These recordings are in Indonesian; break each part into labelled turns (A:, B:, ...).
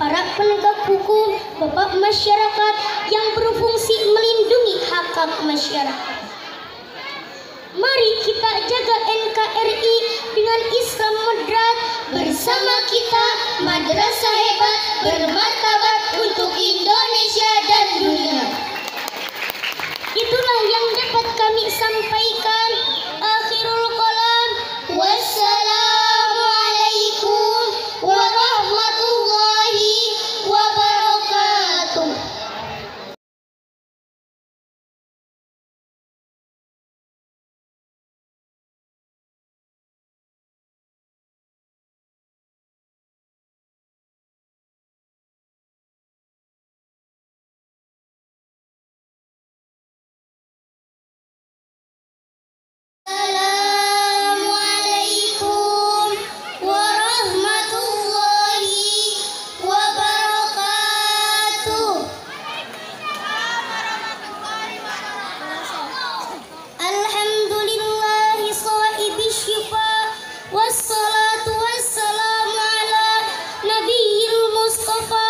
A: para penegak hukum, bapak masyarakat yang berfungsi melindungi hak-hak masyarakat. Mari kita jaga NKRI dengan Islam moderat. Bersama kita madrasah hebat bermartabat untuk Indonesia dan dunia. Itulah yang dapat kami sampaikan. Akhirul kalam. Wassalamualaikum warahmatullahi wabarakatuh. Assalamualaikum warahmatullahi wabarakatuh. Alhamdulillahi sahibi syifa, wassalatu wassalamu ala nabiyil mustafa,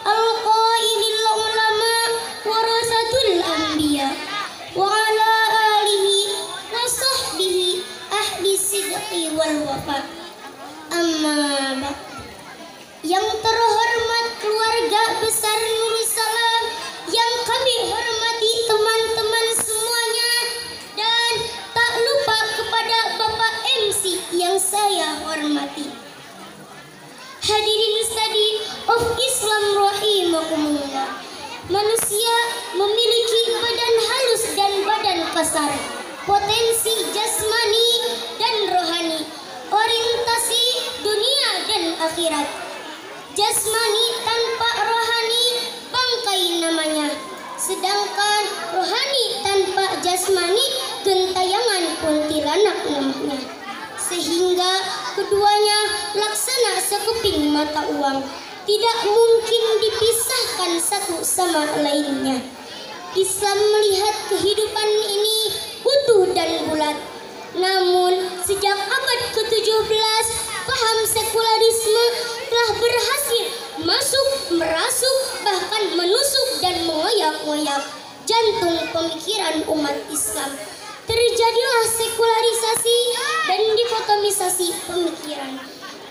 A: al-qailil ulama warasatul anbiya, wa ala alihi wa sahbihi ahli sidqi wal wafa. Amma ba'd. Yang terhormat keluarga besar Nursalam, yang kami hormati teman-teman semuanya, dan tak lupa kepada Bapak MC yang saya hormati. Hadirin Study of Islam rahimakumullah. Manusia memiliki badan halus dan badan kasar, potensi jasmani dan rohani, orientasi dunia dan akhirat. Jasmani tanpa rohani bangkai namanya, sedangkan rohani tanpa jasmani gentayangan kuntilanak namanya. Sehingga keduanya laksana sekeping mata uang, tidak mungkin dipisahkan satu sama lainnya. Islam melihat kehidupan ini utuh dan bulat. Namun sejak abad ke-17, paham sekularisme telah berhasil masuk, merasuk, bahkan menusuk dan mengoyak-ngoyak jantung pemikiran umat Islam. Terjadilah sekularisasi dan dikotomisasi pemikiran.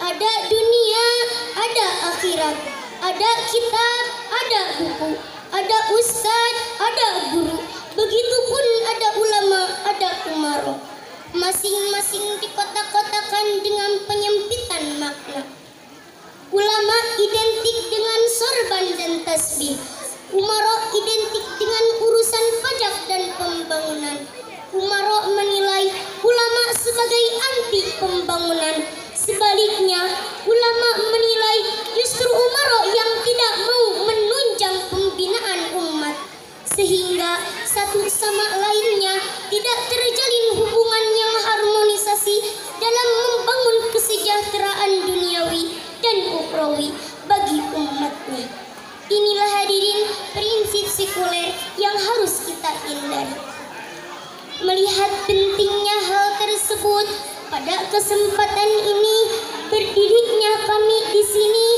A: Ada dunia, ada akhirat, ada kitab, ada buku, ada ustadz, ada guru. Begitupun ada ulama, ada umaro. Masing-masing dikotak-kotakan dengan penyempitan makna. Ulama identik dengan sorban dan tasbih. Umaro identik dengan urusan pajak dan pembangunan. Umaro menilai ulama sebagai anti pembangunan. Sebaliknya, ulama menilai justru umaro yang tidak mau menunjang pembinaan umat, sehingga satu sama lainnya tidak terjalin hubungan yang harmonisasi dalam membangun kesejahteraan duniawi dan ukhrawi bagi umatnya. Inilah hadirin prinsip sekuler yang harus kita hindari. Melihat pentingnya hal tersebut, pada kesempatan ini berdirinya kami di sini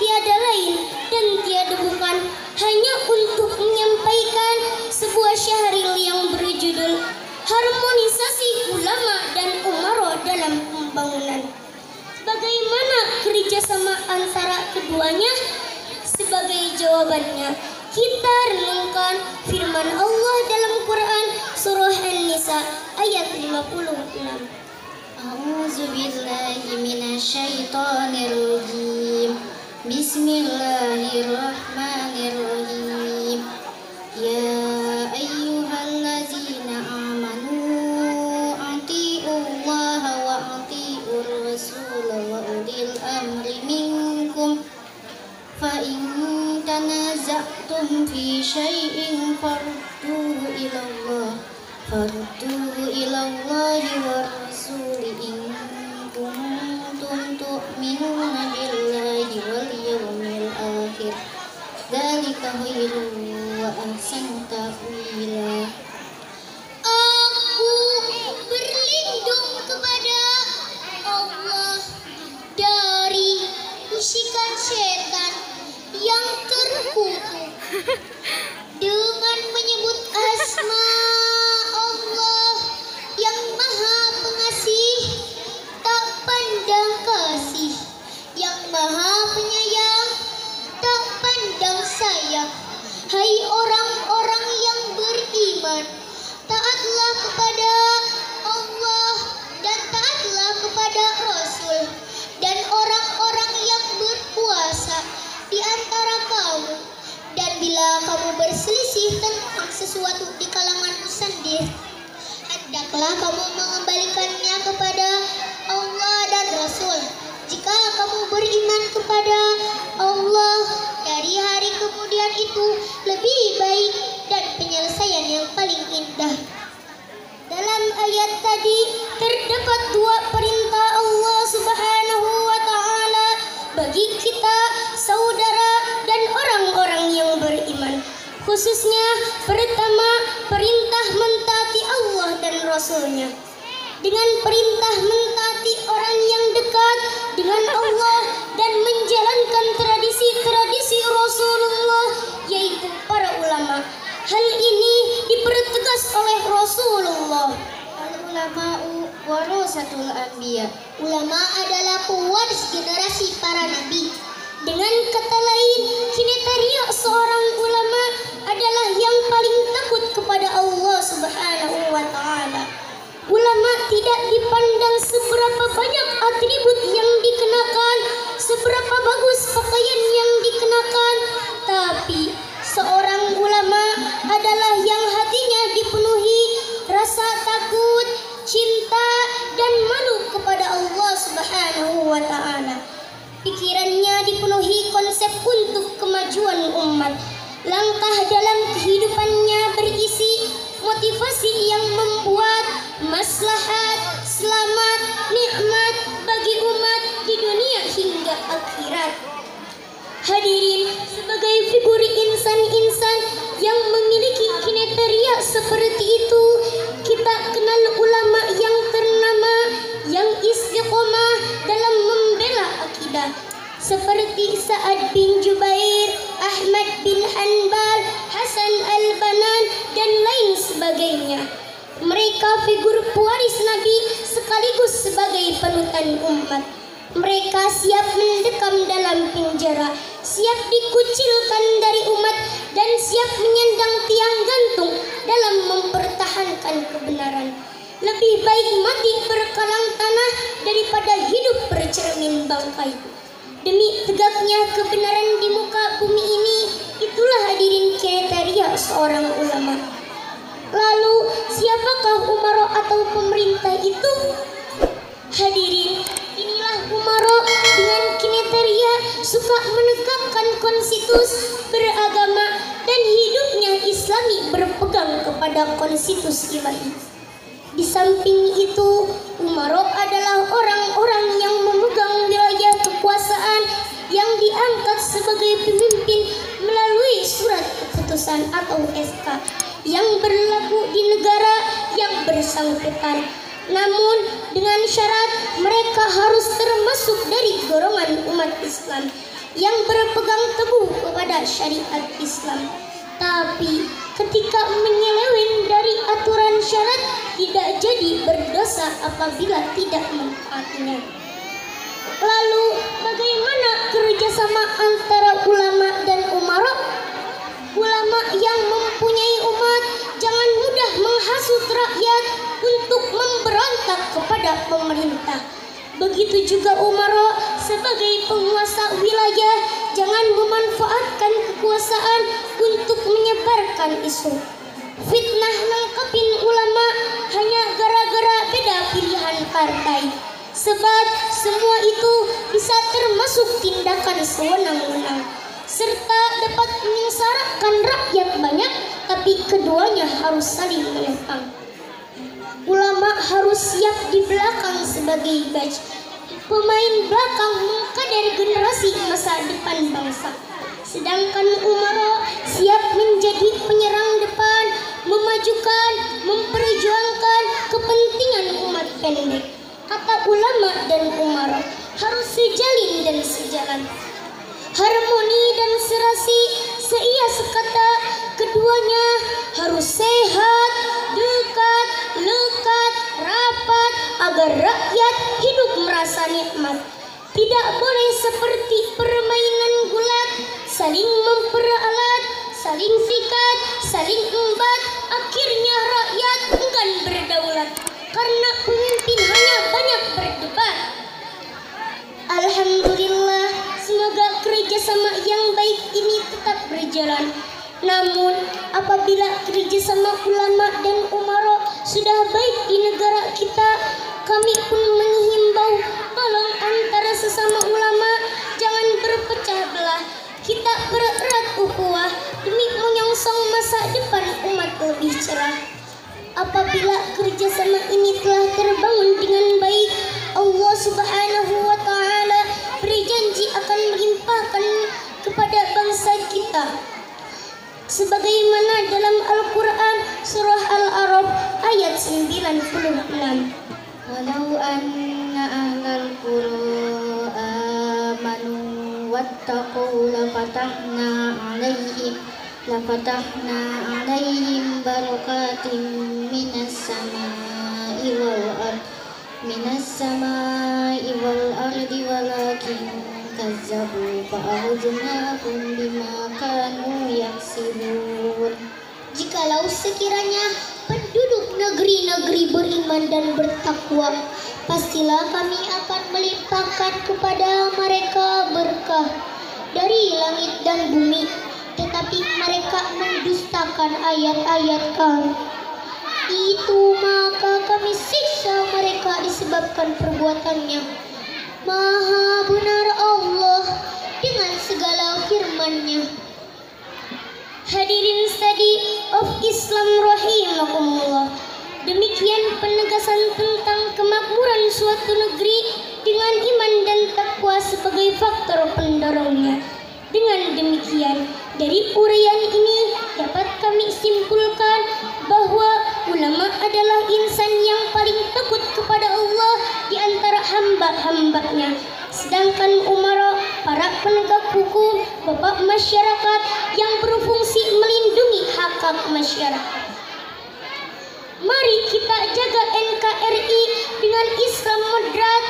A: tiada lain dan tiada bukan hanya untuk menyampaikan sebuah syahril yang berjudul Harmonisasi Ulama dan Umaro dalam Pembangunan. Bagaimana kerjasama antara keduanya? Sebagai jawabannya, kita renungkan firman Allah dalam Quran surah An-Nisa ayat 56. A'udzubillahi minasyaitonirrajim. Bismillahirrahmanirrahim. Ya ayyuhallazina amanu atiullaha wa atiur rasul wa ulil amri minkum. Fa in tanaza'tum fi syai'in farudduhu ilallahi wa rasuli in kuntum tu'minuna billahi wal yawmil akhir. Dzalika khairun wa ahsanu ta'wila. Aku berlindung kepada Allah dari bisikan setan yang terkutuk dengan menyebut asma Allah yang maha pengasih, tak pandang kasih, yang maha penyayang, tak pandang sayang. Hai orang-orang yang beriman, taatlah kepada Allah dan taatlah kepada Rasul dan orang-orang yang berkuasa di antara kamu. Dan bila kamu berselisih tentang sesuatu di kalanganmu sendiri, hendaklah kamu mengembalikannya kepada Allah dan Rasul. Jika kamu beriman kepada Allah, dari hari kemudian itu lebih baik dan penyelesaian yang paling indah. Dalam ayat tadi terdapat dua perintah Allah Subhanahu wa Ta'ala bagi kita, saudara dan orang-orang yang beriman. Khususnya pertama, perintah mentaati Allah dan Rasul-Nya. Dengan perintah mentaati orang yang dekat dengan Allah dan menjalankan tradisi-tradisi Rasulullah, yaitu para ulama. Hal ini dipertegas oleh Rasulullah. Al-ulama'u warasatul anbiya. Ulama adalah pewaris generasi para nabi. Dengan kata lain, kriteria seorang ulama adalah yang paling takut kepada Allah Subhanahu wa Ta'ala. Ulama tidak dipandang seberapa banyak atribut yang dikenakan, seberapa bagus pakaian yang dikenakan, tapi seorang ulama adalah yang hatinya dipenuhi rasa takut, cinta, dan malu kepada Allah Subhanahu wa Ta'ala. Pikirannya dipenuhi konsep untuk kemajuan umat. Langkah dalam kehidupannya berisi motivasi yang membuat maslahat, selamat, nikmat bagi umat di dunia hingga akhirat. Hadirin, sebagai figur insan-insan yang memiliki kriteria seperti itu, kita kenal ulama yang ternama, yang istiqomah dalam membela akidah, seperti Sa'ad bin Jubair, Ahmad bin Hanbal, Hasan al-Banna, dan lain sebagainya. Mereka figur pewaris Nabi sekaligus sebagai panutan umat. Mereka siap mendekam dalam penjara, siap dikucilkan dari umat, dan siap menyandang tiang gantung dalam mempertahankan kebenaran. Lebih baik mati berkalang tanah daripada hidup bercermin bangkai. Demi tegaknya kebenaran di muka bumi ini, itulah hadirin kriteria seorang ulama. Lalu, siapakah umara atau pemerintah itu? Hadirin, inilah umara dengan kriteria suka menegakkan konstitusi beragama dan hidupnya Islami berpegang kepada konstitusi ilahi. Di samping itu, umara adalah orang-orang yang memegang wilayah kekuasaan yang diangkat sebagai pemimpin melalui surat keputusan atau SK yang berlaku di negara yang bersangkutan. Namun dengan syarat mereka harus termasuk dari golongan umat Islam yang berpegang teguh kepada syariat Islam. Tapi ketika menyeleweng dari aturan syarat, tidak jadi berdosa apabila tidak mentaatinya. Lalu bagaimana kerjasama antara ulama dan umara? Ulama yang mempunyai umat jangan mudah menghasut rakyat untuk memberontak kepada pemerintah. Begitu juga umara sebagai penguasa wilayah jangan memanfaatkan kekuasaan untuk menyebarkan isu. Fitnah nangkepin ulama hanya gara-gara beda pilihan partai. Sebab semua itu bisa termasuk tindakan sewenang-wenang, serta dapat menyengsarakan rakyat banyak, tapi keduanya harus saling menopang. Ulama harus siap di belakang sebagai badge, pemain belakang mengkader generasi masa depan bangsa. Sedangkan umara siap menjadi penyerang depan, memajukan, memperjuangkan kepentingan umat pendek. Kata ulama dan umara harus sejalin dan sejalan. harmoni dan serasi, seia sekata keduanya harus sehat, dekat, lekat, rapat agar rakyat hidup merasa nikmat. Tidak boleh seperti permainan gulat, saling memperalat, saling sikat, saling embat, akhirnya rakyat enggan berdaulat karena pemimpin hanya banyak berdebat. Alhamdulillah, semoga kerjasama yang baik ini tetap berjalan. Namun, apabila kerjasama ulama dan umara sudah baik di negara kita, kami pun menghimbau tolong antara sesama ulama jangan berpecah belah. Kita bererat ukhuwah demi menyongsong masa depan umat lebih cerah. Apabila kerjasama ini telah terbangun dengan baik, Allah Subhanahu wa Ta'ala berjanji akan melimpahkan kepada bangsa kita, sebagaimana dalam Al-Quran surah Al-A'raf ayat 96.
B: Walau anna ahlal qura amanu wattaqu lafatahna alaihim barakatim minas samai wal ardi walakin kazzabu fa'akhadnahum bima kanu yaksibun.
A: Jikalau sekiranya penduduk negeri-negeri beriman dan bertakwa, pastilah kami akan melimpahkan kepada mereka berkah dari langit dan bumi, tetapi mereka mendustakan ayat-ayat kami. Itu maka kami siksa mereka disebabkan perbuatannya. Maha benar Allah dengan segala firman-Nya. Hadirin study of Islam rahimakumullah. Demikian penegasan tentang kemakmuran suatu negeri dengan iman dan takwa sebagai faktor pendorongnya. Dengan demikian, dari uraian ini dapat kami simpulkan bahwa ulama adalah insan yang paling takut kepada Allah di antara hamba-hambanya. Sedangkan umara, para penegak hukum, bapak masyarakat yang berfungsi melindungi hak-hak masyarakat. Mari kita jaga NKRI dengan Islam moderat